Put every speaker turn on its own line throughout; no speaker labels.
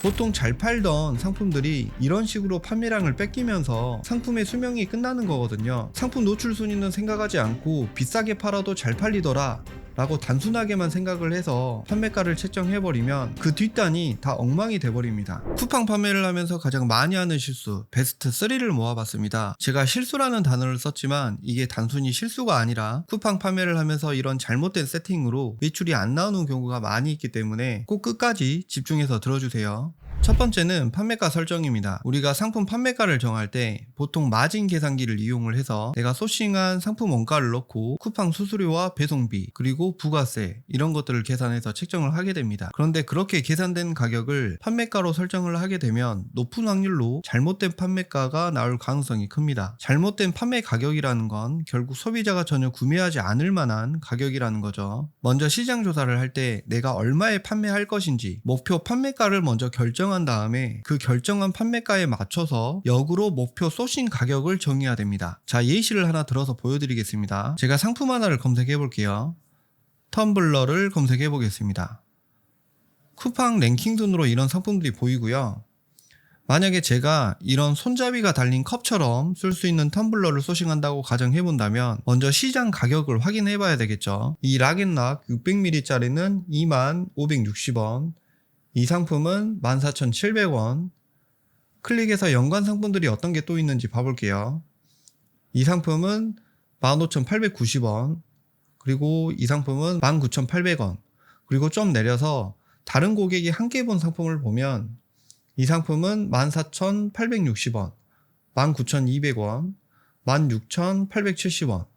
보통 잘 팔던 상품들이 이런 식으로 판매량을 뺏기면서 상품의 수명이 끝나는 거거든요. 상품 노출 순위는 생각하지 않고 비싸게 팔아도 잘 팔리더라 라고 단순하게만 생각을 해서 판매가를 책정해버리면 그 뒷단이 다 엉망이 돼버립니다. 쿠팡 판매를 하면서 가장 많이 하는 실수 베스트 3를 모아봤습니다. 제가 실수라는 단어를 썼지만 이게 단순히 실수가 아니라 쿠팡 판매를 하면서 이런 잘못된 세팅으로 매출이 안 나오는 경우가 많이 있기 때문에 꼭 끝까지 집중해서 들어주세요. 첫 번째는 판매가 설정입니다. 우리가 상품 판매가를 정할 때 보통 마진 계산기를 이용을 해서 내가 소싱한 상품 원가를 넣고 쿠팡 수수료와 배송비 그리고 부가세 이런 것들을 계산해서 책정을 하게 됩니다. 그런데 그렇게 계산된 가격을 판매가로 설정을 하게 되면 높은 확률로 잘못된 판매가가 나올 가능성이 큽니다. 잘못된 판매 가격이라는 건 결국 소비자가 전혀 구매하지 않을 만한 가격이라는 거죠. 먼저 시장 조사를 할 때 내가 얼마에 판매할 것인지 목표 판매가를 먼저 결정한 다음에 그 결정한 판매가에 맞춰서 역으로 목표 소싱 가격을 정해야 됩니다. 자, 예시를 하나 들어서 보여드리겠습니다. 제가 상품 하나를 검색해 볼게요. 텀블러를 검색해 보겠습니다. 쿠팡 랭킹 순으로 이런 상품들이 보이고요. 만약에 제가 이런 손잡이가 달린 컵처럼 쓸 수 있는 텀블러를 소싱한다고 가정해 본다면 먼저 시장 가격을 확인해 봐야 되겠죠. 이 락앤락 600ml짜리는 2560원, 이 상품은 14,700원. 클릭해서 연관 상품들이 어떤 게 또 있는지 봐볼게요. 이 상품은 15,890원, 그리고 이 상품은 19,800원. 그리고 좀 내려서 다른 고객이 함께 본 상품을 보면 이 상품은 14,860원, 19,200원, 16,870원.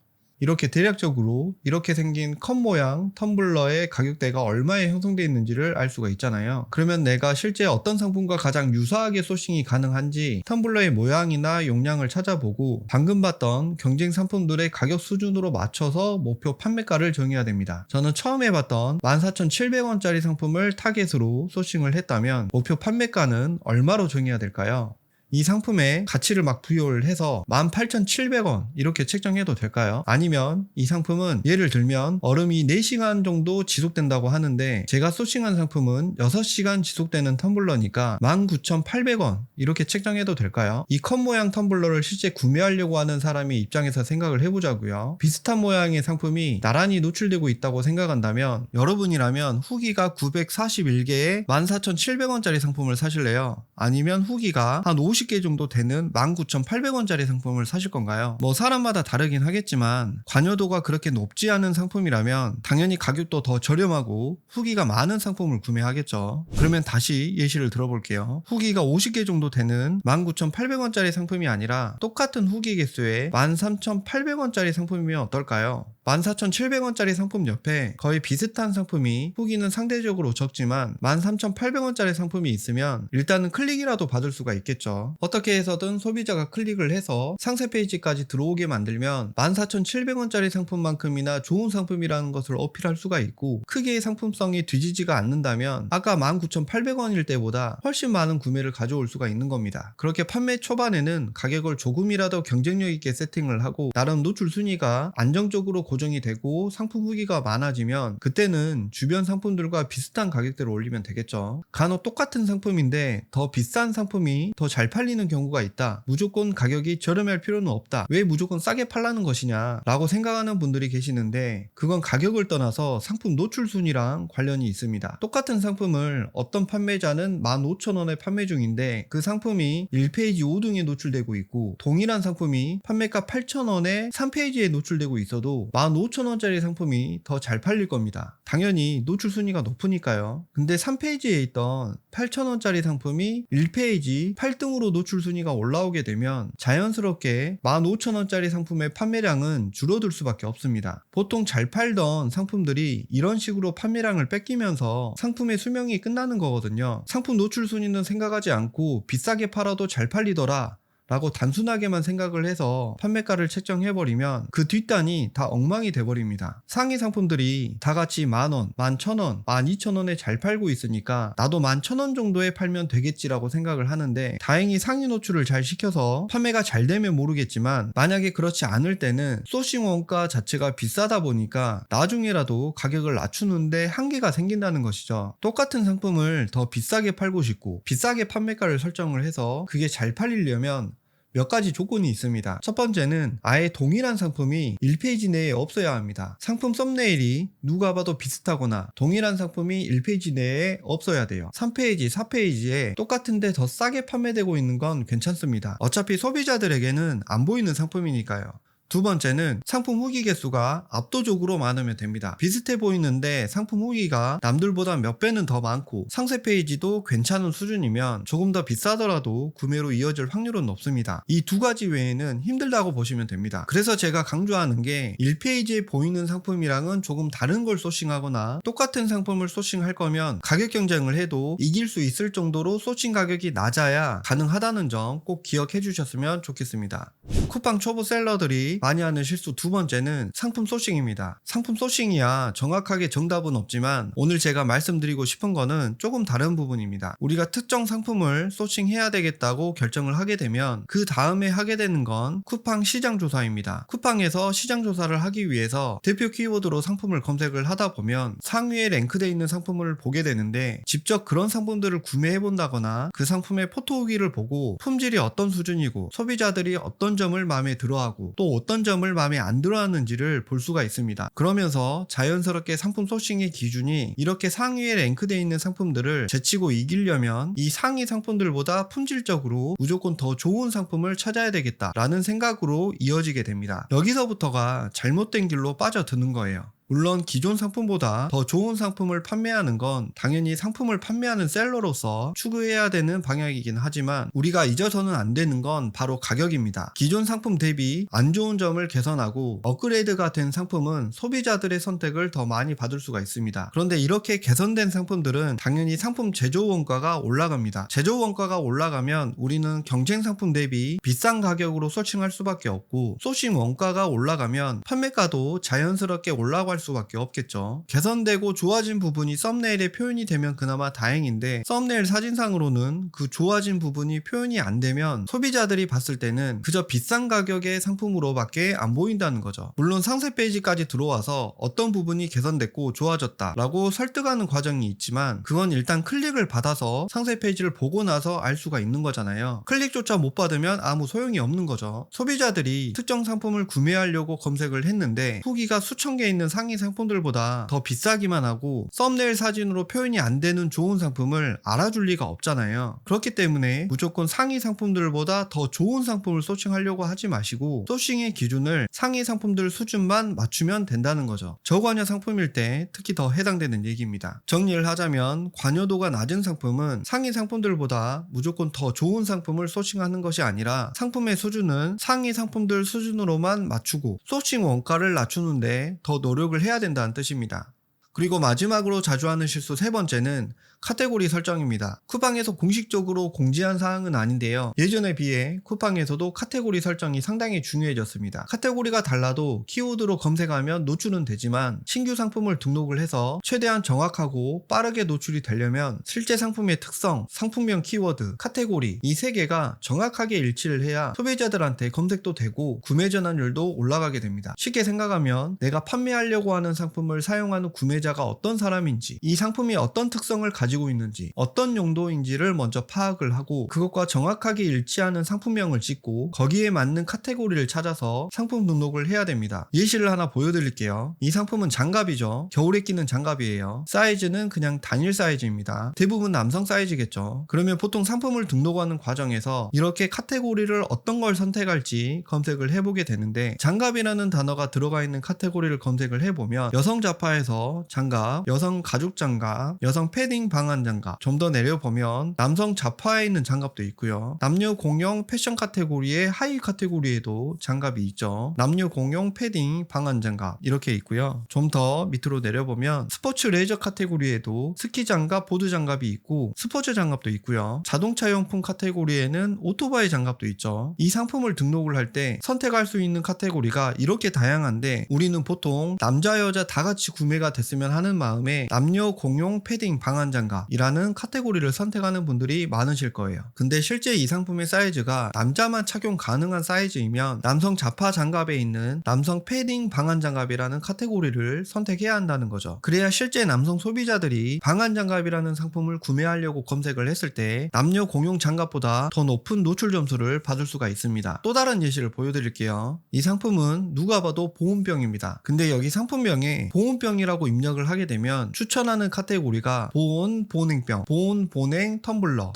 이렇게 대략적으로 이렇게 생긴 컵 모양 텀블러의 가격대가 얼마에 형성되어 있는지를 알 수가 있잖아요. 그러면 내가 실제 어떤 상품과 가장 유사하게 소싱이 가능한지 텀블러의 모양이나 용량을 찾아보고 방금 봤던 경쟁 상품들의 가격 수준으로 맞춰서 목표 판매가를 정해야 됩니다. 저는 처음에 봤던 14,700원짜리 상품을 타겟으로 소싱을 했다면 목표 판매가는 얼마로 정해야 될까요? 이 상품의 가치를 막 부여를 해서 18,700원 이렇게 책정해도 될까요? 아니면 이 상품은 예를 들면 얼음이 4시간 정도 지속된다고 하는데 제가 소싱한 상품은 6시간 지속되는 텀블러니까 19,800원 이렇게 책정해도 될까요? 이 컵 모양 텀블러를 실제 구매하려고 하는 사람의 입장에서 생각을 해보자고요. 비슷한 모양의 상품이 나란히 노출되고 있다고 생각한다면 여러분이라면 후기가 941개에 14,700원짜리 상품을 사실래요? 아니면 후기가 한 50개 정도 되는 19,800원짜리 상품을 사실 건가요? 뭐 사람마다 다르긴 하겠지만 관여도가 그렇게 높지 않은 상품이라면 당연히 가격도 더 저렴하고 후기가 많은 상품을 구매하겠죠. 그러면 다시 예시를 들어볼게요. 후기가 50개 정도 되는 19,800원짜리 상품이 아니라 똑같은 후기 개수에 13,800원짜리 상품이면 어떨까요? 14,700원짜리 상품 옆에 거의 비슷한 상품이 후기는 상대적으로 적지만 13,800원짜리 상품이 있으면 일단은 클릭이라도 받을 수가 있겠죠. 어떻게 해서든 소비자가 클릭을 해서 상세 페이지까지 들어오게 만들면 14,700원짜리 상품만큼이나 좋은 상품이라는 것을 어필할 수가 있고 크게 상품성이 뒤지지가 않는다면 아까 19,800원일 때보다 훨씬 많은 구매를 가져올 수가 있는 겁니다. 그렇게 판매 초반에는 가격을 조금이라도 경쟁력 있게 세팅을 하고 나름 노출 순위가 안정적으로 고정이 되고 상품 후기가 많아지면 그때는 주변 상품들과 비슷한 가격대로 올리면 되겠죠. 간혹 똑같은 상품인데 더 비싼 상품이 더 잘 팔리는 경우가 있다. 무조건 가격이 저렴할 필요는 없다. 왜 무조건 싸게 팔라는 것이냐 라고 생각하는 분들이 계시는데 그건 가격을 떠나서 상품 노출 순위랑 관련이 있습니다. 똑같은 상품을 어떤 판매자는 15,000원에 판매 중인데 그 상품이 1페이지 5등에 노출되고 있고 동일한 상품이 판매가 8,000원에 3페이지에 노출되고 있어도 15,000원짜리 상품이 더 잘 팔릴 겁니다. 당연히 노출 순위가 높으니까요. 근데 3페이지에 있던 8,000원짜리 상품이 1페이지 8등으로 노출 순위가 올라오게 되면 자연스럽게 15,000원짜리 상품의 판매량은 줄어들 수밖에 없습니다. 보통 잘 팔던 상품들이 이런 식으로 판매량을 뺏기면서 상품의 수명이 끝나는 거거든요. 상품 노출 순위는 생각하지 않고 비싸게 팔아도 잘 팔리더라 라고 단순하게만 생각을 해서 판매가를 책정해버리면 그 뒷단이 다 엉망이 돼버립니다. 상위 상품들이 다 같이 만원, 11,000원, 12,000원에 잘 팔고 있으니까 나도 11,000원 정도에 팔면 되겠지라고 생각을 하는데, 다행히 상위 노출을 잘 시켜서 판매가 잘 되면 모르겠지만 만약에 그렇지 않을 때는 소싱 원가 자체가 비싸다 보니까 나중에라도 가격을 낮추는데 한계가 생긴다는 것이죠. 똑같은 상품을 더 비싸게 팔고 싶고 비싸게 판매가를 설정을 해서 그게 잘 팔리려면 몇 가지 조건이 있습니다. 첫 번째는 아예 동일한 상품이 1페이지 내에 없어야 합니다. 상품 썸네일이 누가 봐도 비슷하거나 동일한 상품이 1페이지 내에 없어야 돼요. 3페이지, 4페이지에 똑같은데 더 싸게 판매되고 있는 건 괜찮습니다. 어차피 소비자들에게는 안 보이는 상품이니까요. 두 번째는 상품 후기 개수가 압도적으로 많으면 됩니다. 비슷해 보이는데 상품 후기가 남들보다 몇 배는 더 많고 상세 페이지도 괜찮은 수준이면 조금 더 비싸더라도 구매로 이어질 확률은 높습니다. 이 두 가지 외에는 힘들다고 보시면 됩니다. 그래서 제가 강조하는 게 1페이지에 보이는 상품이랑은 조금 다른 걸 소싱하거나 똑같은 상품을 소싱할 거면 가격 경쟁을 해도 이길 수 있을 정도로 소싱 가격이 낮아야 가능하다는 점 꼭 기억해 주셨으면 좋겠습니다. 쿠팡 초보 셀러들이 많이 하는 실수 두 번째는 상품 소싱입니다. 상품 소싱이야 정확하게 정답은 없지만 오늘 제가 말씀드리고 싶은 거는 조금 다른 부분입니다. 우리가 특정 상품을 소싱해야 되겠다고 결정을 하게 되면 그 다음에 하게 되는 건 쿠팡 시장 조사입니다. 쿠팡에서 시장 조사를 하기 위해서 대표 키워드로 상품을 검색을 하다 보면 상위에 랭크되어 있는 상품을 보게 되는데, 직접 그런 상품들을 구매해 본다거나 그 상품의 포토 후기를 보고 품질이 어떤 수준이고 소비자들이 어떤 점을 마음에 들어하고 또 어떤 점을 마음에 안 들어하는지를 볼 수가 있습니다. 그러면서 자연스럽게 상품 소싱의 기준이 이렇게 상위에 랭크되어 있는 상품들을 제치고 이기려면 이 상위 상품들보다 품질적으로 무조건 더 좋은 상품을 찾아야 되겠다라는 생각으로 이어지게 됩니다. 여기서부터가 잘못된 길로 빠져드는 거예요. 물론 기존 상품보다 더 좋은 상품을 판매하는 건 당연히 상품을 판매하는 셀러로서 추구해야 되는 방향이긴 하지만 우리가 잊어서는 안 되는 건 바로 가격입니다. 기존 상품 대비 안 좋은 점을 개선하고 업그레이드가 된 상품은 소비자들의 선택을 더 많이 받을 수가 있습니다. 그런데 이렇게 개선된 상품들은 당연히 상품 제조 원가가 올라갑니다. 제조 원가가 올라가면 우리는 경쟁 상품 대비 비싼 가격으로 소싱할 수밖에 없고, 소싱 원가가 올라가면 판매가도 자연스럽게 올라갈 수밖에 없겠죠. 개선되고 좋아진 부분이 썸네일에 표현이 되면 그나마 다행인데, 썸네일 사진상으로는 그 좋아진 부분이 표현이 안 되면 소비자들이 봤을 때는 그저 비싼 가격의 상품으로밖에 안 보인다는 거죠. 물론 상세 페이지까지 들어와서 어떤 부분이 개선됐고 좋아졌다 라고 설득하는 과정이 있지만 그건 일단 클릭을 받아서 상세 페이지를 보고 나서 알 수가 있는 거잖아요. 클릭조차 못 받으면 아무 소용이 없는 거죠. 소비자들이 특정 상품을 구매하려고 검색을 했는데 후기가 수천 개 있는 상위 상품들보다 더 비싸기만 하고 썸네일 사진으로 표현이 안 되는 좋은 상품을 알아줄 리가 없잖아요. 그렇기 때문에 무조건 상위 상품들보다 더 좋은 상품을 소싱하려고 하지 마시고 소싱의 기준을 상위 상품들 수준만 맞추면 된다는 거죠. 저관여 상품일 때 특히 더 해당되는 얘기입니다. 정리를 하자면 관여도가 낮은 상품은 상위 상품들보다 무조건 더 좋은 상품을 소싱하는 것이 아니라 상품의 수준은 상위 상품들 수준으로만 맞추고 소싱 원가를 낮추는데 더 노력을 해야 된다는 뜻입니다. 그리고 마지막으로 자주 하는 실수 세 번째는 카테고리 설정입니다. 쿠팡에서 공식적으로 공지한 사항은 아닌데요. 예전에 비해 쿠팡에서도 카테고리 설정이 상당히 중요해졌습니다. 카테고리가 달라도 키워드로 검색하면 노출은 되지만 신규 상품을 등록을 해서 최대한 정확하고 빠르게 노출이 되려면 실제 상품의 특성, 상품명 키워드, 카테고리 이 세 개가 정확하게 일치를 해야 소비자들한테 검색도 되고 구매 전환율도 올라가게 됩니다. 쉽게 생각하면 내가 판매하려고 하는 상품을 사용하는 구매자가 어떤 사람인지, 이 상품이 어떤 특성을 가지고 있는지, 어떤 용도인지를 먼저 파악을 하고 그것과 정확하게 일치하는 상품명을 찍고 거기에 맞는 카테고리를 찾아서 상품 등록을 해야 됩니다. 예시를 하나 보여드릴게요. 이 상품은 장갑이죠. 겨울에 끼는 장갑이에요. 사이즈는 그냥 단일 사이즈입니다. 대부분 남성 사이즈겠죠. 그러면 보통 상품을 등록하는 과정에서 이렇게 카테고리를 어떤 걸 선택할지 검색을 해보게 되는데, 장갑이라는 단어가 들어가 있는 카테고리를 검색을 해보면 여성 자파에서 장갑, 여성 가죽 장갑, 여성 패딩 방 방한 장갑, 좀 더 내려보면 남성 자파에 있는 장갑도 있고요. 남녀 공용 패션 카테고리의 하위 카테고리에도 장갑이 있죠. 남녀 공용 패딩 방한 장갑 이렇게 있고요. 좀 더 밑으로 내려보면 스포츠 레저 카테고리에도 스키 장갑, 보드 장갑이 있고 스포츠 장갑도 있고요. 자동차 용품 카테고리에는 오토바이 장갑도 있죠. 이 상품을 등록을 할 때 선택할 수 있는 카테고리가 이렇게 다양한데 우리는 보통 남자 여자 다 같이 구매가 됐으면 하는 마음에 남녀 공용 패딩 방한 장갑이라는 카테고리를 선택하는 분들이 많으실 거예요. 근데 실제 이 상품의 사이즈가 남자만 착용 가능한 사이즈이면 남성 자파 장갑에 있는 남성 패딩 방한 장갑이라는 카테고리를 선택해야 한다는 거죠. 그래야 실제 남성 소비자들이 방한 장갑이라는 상품을 구매하려고 검색을 했을 때 남녀 공용 장갑보다 더 높은 노출 점수를 받을 수가 있습니다. 또 다른 예시를 보여드릴게요. 이 상품은 누가 봐도 보온병입니다. 근데 여기 상품명에 보온병이라고 입력을 하게 되면 추천하는 카테고리가 보온, 보냉병, 보온, 보냉, 텀블러,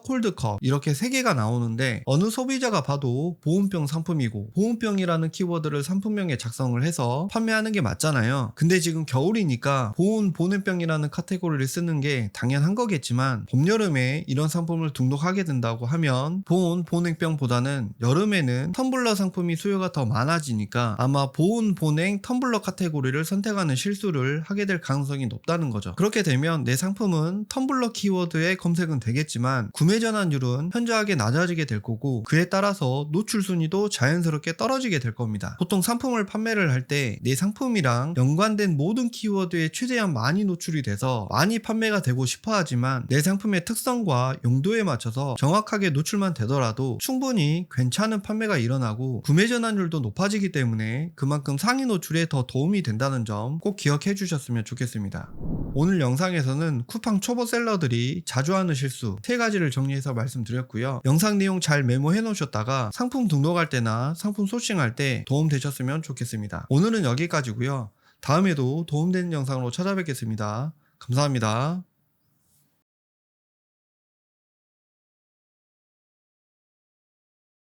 콜드컵 이렇게 3개가 나오는데 어느 소비자가 봐도 보온병 상품이고 보온병이라는 키워드를 상품명에 작성을 해서 판매하는 게 맞잖아요. 근데 지금 겨울이니까 보온, 보냉병이라는 카테고리를 쓰는 게 당연한 거겠지만 봄, 여름에 이런 상품을 등록하게 된다고 하면 보온, 보냉병보다는 여름에는 텀블러 상품이 수요가 더 많아지니까 아마 보온, 보냉, 텀블러 카테고리를 선택하는 실수를 하게 될 가능성이 높다는 거죠. 그렇게 되면 내 상품은 텀블러 키워드에 검색은 되겠지만 구매 전환율은 현저하게 낮아지게 될 거고 그에 따라서 노출 순위도 자연스럽게 떨어지게 될 겁니다. 보통 상품을 판매를 할 때 내 상품이랑 연관된 모든 키워드에 최대한 많이 노출이 돼서 많이 판매가 되고 싶어 하지만 내 상품의 특성과 용도에 맞춰서 정확하게 노출만 되더라도 충분히 괜찮은 판매가 일어나고 구매 전환율도 높아지기 때문에 그만큼 상위 노출에 더 도움이 된다는 점 꼭 기억해 주셨으면 좋겠습니다. 오늘 영상에서는 쿠팡 초보 셀러들이 자주 하는 실수 3가지를 정리해서 말씀드렸고요. 영상 내용 잘 메모해 놓으셨다가 상품 등록할 때나 상품 소싱할 때 도움 되셨으면 좋겠습니다. 오늘은 여기까지고요. 다음에도 도움되는 영상으로 찾아뵙겠습니다. 감사합니다.